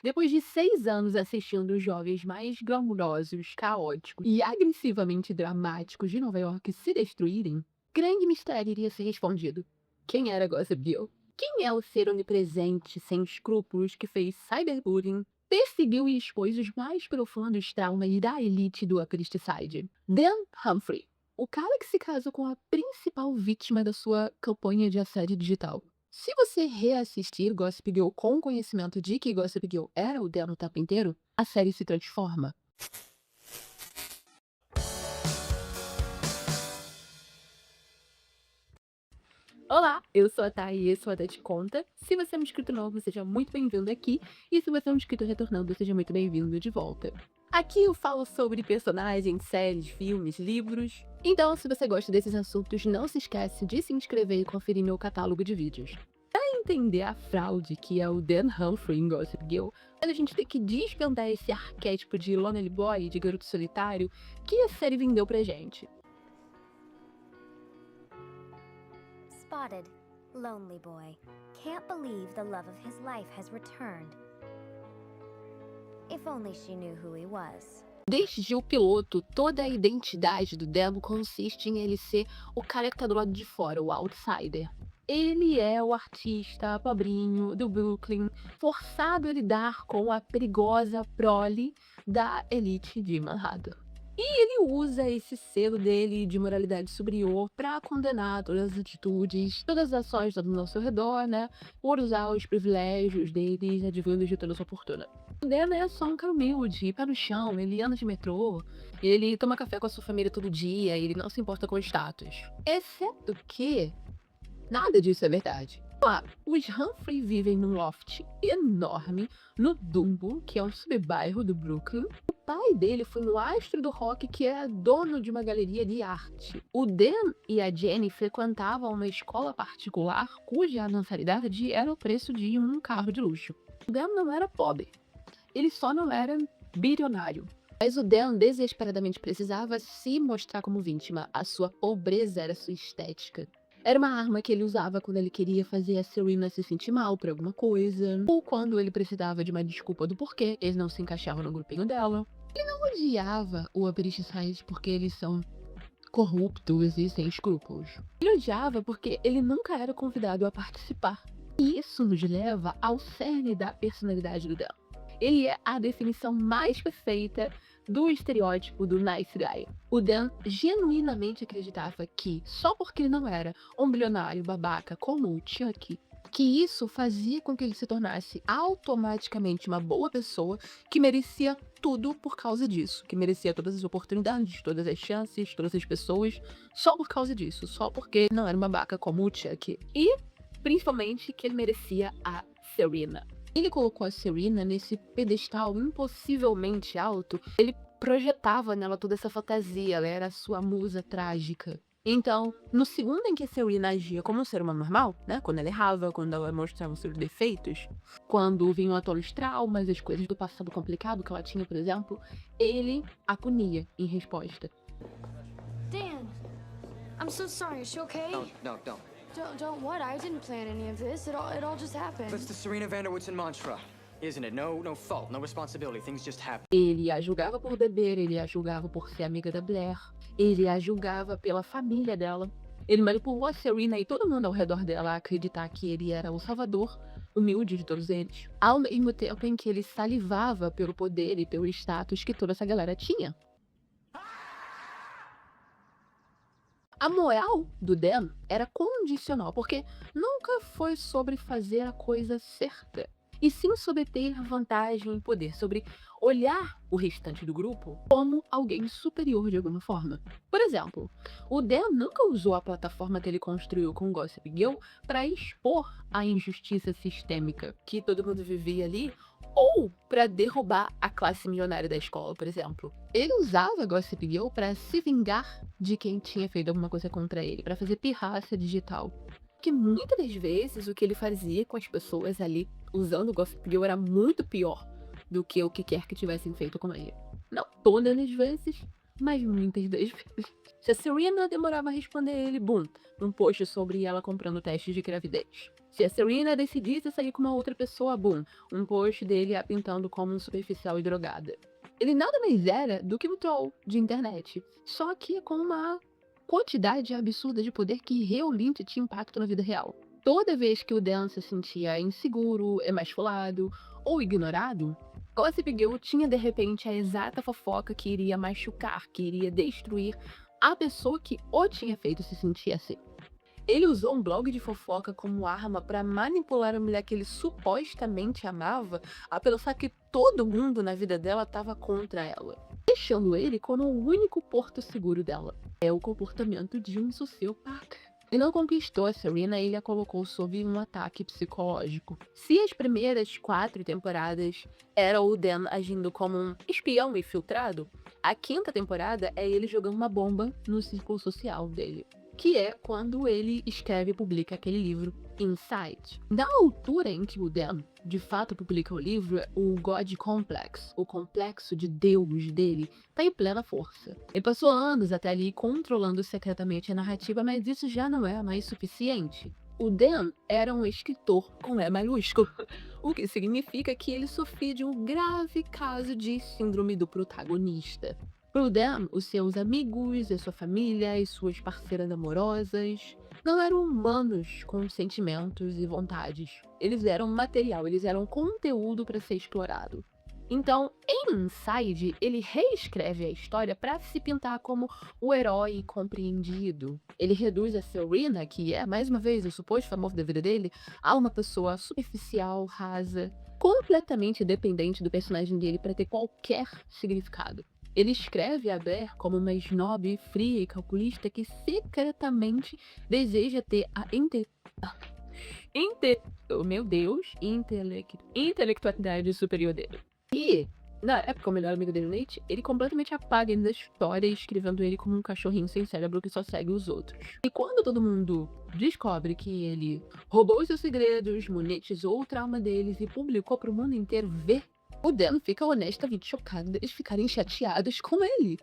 Depois de 6 anos assistindo os jovens mais glamurosos, caóticos e agressivamente dramáticos de Nova York se destruírem, grande mistério iria ser respondido. Quem era Gossip Girl? Quem é o ser onipresente, sem escrúpulos, que fez cyberbullying, perseguiu e expôs os mais profundos traumas da elite do Upper East Side? Dan Humphrey, o cara que se casou com a principal vítima da sua campanha de assédio digital. Se você reassistir Gossip Girl com conhecimento de que Gossip Girl era o Dan o tempo inteiro, a série se transforma. Olá, eu sou a Thay e esse é o Até Te Conta. Se você é um inscrito novo, seja muito bem-vindo aqui. E se você é um inscrito retornando, seja muito bem-vindo de volta. Aqui eu falo sobre personagens, séries, filmes, livros. Então, se você gosta desses assuntos, não se esquece de se inscrever e conferir meu catálogo de vídeos. Para entender a fraude que é o Dan Humphrey em Gossip Girl, a gente tem que desvendar esse arquétipo de lonely boy, de garoto solitário, que a série vendeu pra gente. Spotted, lonely boy. Can't believe the love of his life has returned. If only she knew who he was. Desde o piloto, toda a identidade do Dan consiste em ele ser o cara que tá do lado de fora, o outsider. Ele é o artista pobrinho do Brooklyn, forçado a lidar com a perigosa prole da elite de Manhattan. E ele usa esse selo dele de moralidade superior pra condenar todas as atitudes, todas as ações do ao seu redor, né? Por usar os privilégios deles advindos de toda a sua fortuna. O Dan é só um cara humilde, pé no chão, ele anda de metrô, ele toma café com a sua família todo dia, ele não se importa com o status. Exceto que nada disso é verdade. Os Humphrey vivem num loft enorme no Dumbo, que é um subbairro do Brooklyn. O pai dele foi um astro do rock que era dono de uma galeria de arte. O Dan e a Jenny frequentavam uma escola particular cuja mensalidade era o preço de um carro de luxo. O Dan não era pobre, ele só não era bilionário. Mas o Dan desesperadamente precisava se mostrar como vítima. A sua pobreza era sua estética. Era uma arma que ele usava quando ele queria fazer a Serena se sentir mal por alguma coisa, ou quando ele precisava de uma desculpa do porquê ele não se encaixava no grupinho dela. Ele não odiava o Upper East Side porque eles são corruptos e sem escrúpulos. Ele odiava porque ele nunca era convidado a participar. E isso nos leva ao cerne da personalidade do Dan. Ele é a definição mais perfeita do estereótipo do nice guy. O Dan genuinamente acreditava que, só porque ele não era um bilionário babaca como o Chuck, que isso fazia com que ele se tornasse automaticamente uma boa pessoa que merecia tudo por causa disso, que merecia todas as oportunidades, todas as chances, todas as pessoas, só por causa disso, só porque ele não era um babaca como o Chuck. E, principalmente, que ele merecia a Serena. Ele colocou a Serena nesse pedestal impossivelmente alto. Ele projetava nela toda essa fantasia, ela era a sua musa trágica. Então, no segundo em que a Serena agia como um ser humano normal, né, quando ela errava, quando ela mostrava os seus defeitos, quando vinham à tona os traumas, as coisas do passado complicado que ela tinha, por exemplo, ele a punia em resposta. Dan, I'm so sorry. Is she okay? No, don't. Don't what? I didn't plan any of this. It all just happened. That's the Serena Vanderwoodson mantra, isn't it? No fault, no responsibility. Things just happen. Ele a julgava por beber, ele a julgava por ser amiga da Blair, ele a julgava pela família dela. Ele manipulou a Serena e todo mundo ao redor dela a acreditar que ele era o salvador humilde de todos eles, ao mesmo tempo em que ele salivava pelo poder e pelo status que toda essa galera tinha. A moral do Dan era condicional, porque nunca foi sobre fazer a coisa certa, e sim sobre ter vantagem e poder, sobre olhar o restante do grupo como alguém superior de alguma forma. Por exemplo, o Dan nunca usou a plataforma que ele construiu com Gossip Girl para expor a injustiça sistêmica que todo mundo vivia ali, ou para derrubar a classe milionária da escola, por exemplo. Ele usava Gossip Girl para se vingar de quem tinha feito alguma coisa contra ele, para fazer pirraça digital. Que muitas das vezes o que ele fazia com as pessoas ali usando o Gossip Girl era muito pior do que o que quer que tivessem feito com ele. Não todas as vezes, mas muitas das vezes. Se a Serena demorava a responder ele, num post sobre ela comprando testes de gravidez. Se a Serena decidisse sair com uma outra pessoa, boom, um post dele a pintando como um superficial e drogada. Ele nada mais era do que um troll de internet, só que com uma quantidade absurda de poder que realmente tinha impacto na vida real. Toda vez que o Dan se sentia inseguro, emasculado ou ignorado, Gossip Girl tinha de repente a exata fofoca que iria machucar, que iria destruir a pessoa que o tinha feito se sentir assim. Ele usou um blog de fofoca como arma para manipular a mulher que ele supostamente amava a pensar que todo mundo na vida dela estava contra ela, deixando ele como o único porto seguro dela. É o comportamento de um sociopata. Ele não conquistou a Serena e ele a colocou sob um ataque psicológico. Se as primeiras 4 temporadas era o Dan agindo como um espião infiltrado, a 5ª temporada é ele jogando uma bomba no círculo social dele, que é quando ele escreve e publica aquele livro, Inside. Na altura em que o Dan, de fato, publica o livro, o God Complex, o complexo de Deus dele, tá em plena força. Ele passou anos até ali controlando secretamente a narrativa, mas isso já não é mais suficiente. O Dan era um escritor com E maiúsculo, o que significa que ele sofria de um grave caso de síndrome do protagonista. Pro Dan, os seus amigos, a sua família e suas parceiras amorosas não eram humanos com sentimentos e vontades. Eles eram material, eles eram conteúdo para ser explorado. Então, em Inside, ele reescreve a história para se pintar como o herói compreendido. Ele reduz a Serena, que é, mais uma vez, o suposto amor da vida dele, a uma pessoa superficial, rasa, completamente dependente do personagem dele para ter qualquer significado. Ele escreve a Blair como uma snob, fria e calculista que secretamente deseja ter a intelectualidade superior dele. E, na época, o melhor amigo dele, Nate, ele completamente apaga ele da história, escrevendo ele como um cachorrinho sem cérebro que só segue os outros. E quando todo mundo descobre que ele roubou seus segredos, monetizou o trauma deles e publicou para o mundo inteiro ver, o Dan fica honestamente chocado deles ficarem chateados com ele.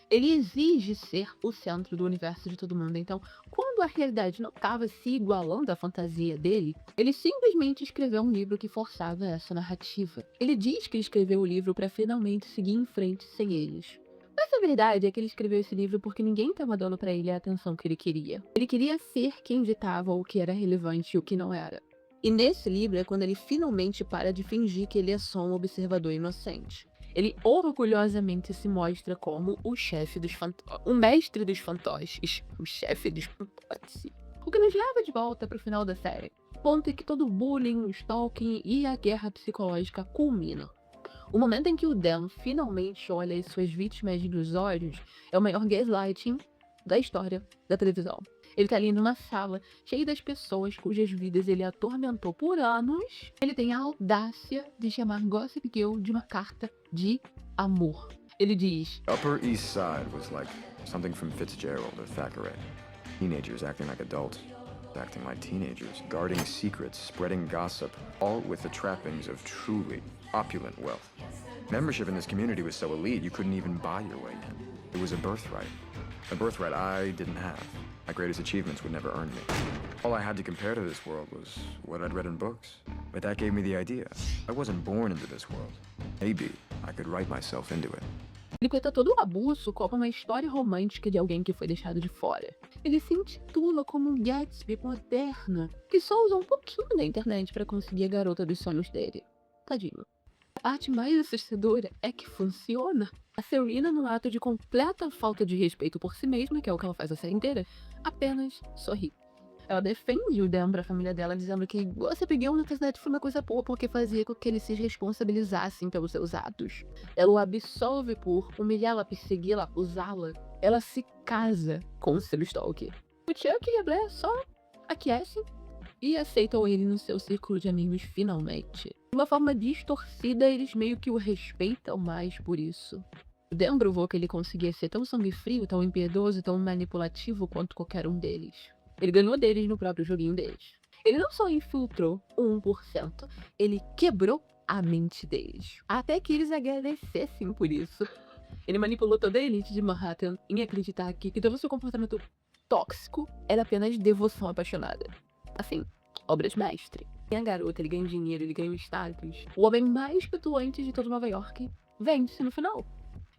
Ele exige ser o centro do universo de todo mundo, então, quando a realidade não estava se igualando à fantasia dele, ele simplesmente escreveu um livro que forçava essa narrativa. Ele diz que escreveu o livro para finalmente seguir em frente sem eles. Mas a verdade é que ele escreveu esse livro porque ninguém estava dando para ele a atenção que ele queria. Ele queria ser quem ditava o que era relevante e o que não era. E nesse livro é quando ele finalmente para de fingir que ele é só um observador inocente. Ele orgulhosamente se mostra como o chefe dos o mestre dos fantoches, o chefe dos fantoches. O que nos leva de volta para o final da série. O ponto é que todo o bullying, o stalking e a guerra psicológica culminam. O momento em que o Dan finalmente olha as suas vítimas nos olhos é o maior gaslighting da história da televisão. Ele tá ali numa sala cheia das pessoas cujas vidas ele atormentou por anos. Ele tem a audácia de chamar Gossip Girl de uma carta de amor. Ele diz: Upper East Side was like something from Fitzgerald or Thackeray. Teenagers acting like adults, acting like teenagers, guarding secrets, spreading gossip, all with the trappings of truly opulent wealth. Membership in this community was so elite you couldn't even buy your way in. It was a birthright I didn't have. My greatest achievements would never earn me. All I had to compare to this world was what I'd read in books. But that gave me the idea. I wasn't born into this world. Maybe I could write myself into it. Ele conta todo o abuso como uma história romântica de alguém que foi deixado de fora. Ele se intitula como um Gatsby moderno, que só usa um pouquinho da internet para conseguir a garota dos sonhos dele. Tadinho. A parte mais assustadora é que funciona. A Serena, no ato de completa falta de respeito por si mesma, que é o que ela faz a série inteira, apenas sorri. Ela defende o Dan pra família dela, dizendo que você peguei na internet foi uma coisa boa porque fazia com que eles se responsabilizassem pelos seus atos. Ela o absolve por humilhá-la, persegui-la, usá-la. Ela se casa com o seu stalker. O Chuck e a Blair só aquecem e aceitam ele no seu círculo de amigos finalmente. De uma forma distorcida, eles meio que o respeitam mais por isso. O Dan provou que ele conseguia ser tão sangue frio, tão impiedoso, tão manipulativo quanto qualquer um deles. Ele ganhou deles no próprio joguinho deles. Ele não só infiltrou o 1%, ele quebrou a mente deles. Até que eles agradecessem por isso. Ele manipulou toda a elite de Manhattan em acreditar que todo o seu comportamento tóxico era apenas devoção apaixonada. Assim, obras-mestre. E a garota, ele ganha dinheiro, ele ganha status. O homem mais petulante de todo Nova York vence no final.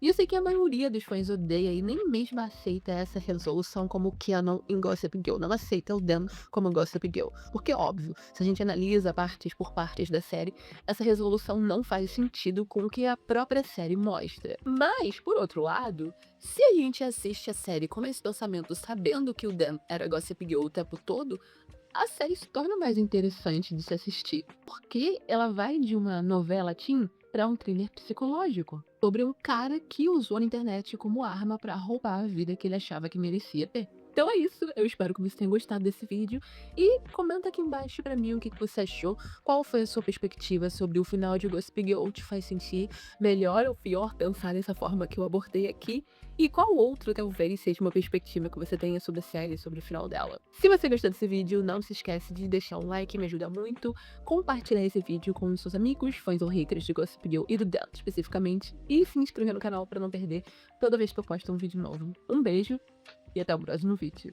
E eu sei que a maioria dos fãs odeia e nem mesmo aceita essa resolução como canon em Gossip Girl. Não aceita o Dan como Gossip Girl. Porque, óbvio, se a gente analisa partes por partes da série, essa resolução não faz sentido com o que a própria série mostra. Mas, por outro lado, se a gente assiste a série com esse pensamento sabendo que o Dan era Gossip Girl o tempo todo, a série se torna mais interessante de se assistir. Porque ela vai de uma novela teen para um thriller psicológico sobre um cara que usou a internet como arma para roubar a vida que ele achava que merecia ter. Então é isso, eu espero que você tenha gostado desse vídeo e comenta aqui embaixo pra mim o que você achou, qual foi a sua perspectiva sobre o final de Gossip Girl, te faz sentir melhor ou pior pensar dessa forma que eu abordei aqui, e qual outro talvez seja uma perspectiva que você tenha sobre a série, sobre o final dela. Se você gostou desse vídeo, não se esquece de deixar um like, me ajuda muito, compartilhar esse vídeo com seus amigos, fãs ou haters de Gossip Girl e do Dan especificamente, e se inscrever no canal pra não perder toda vez que eu posto um vídeo novo. Um beijo e até o próximo vídeo.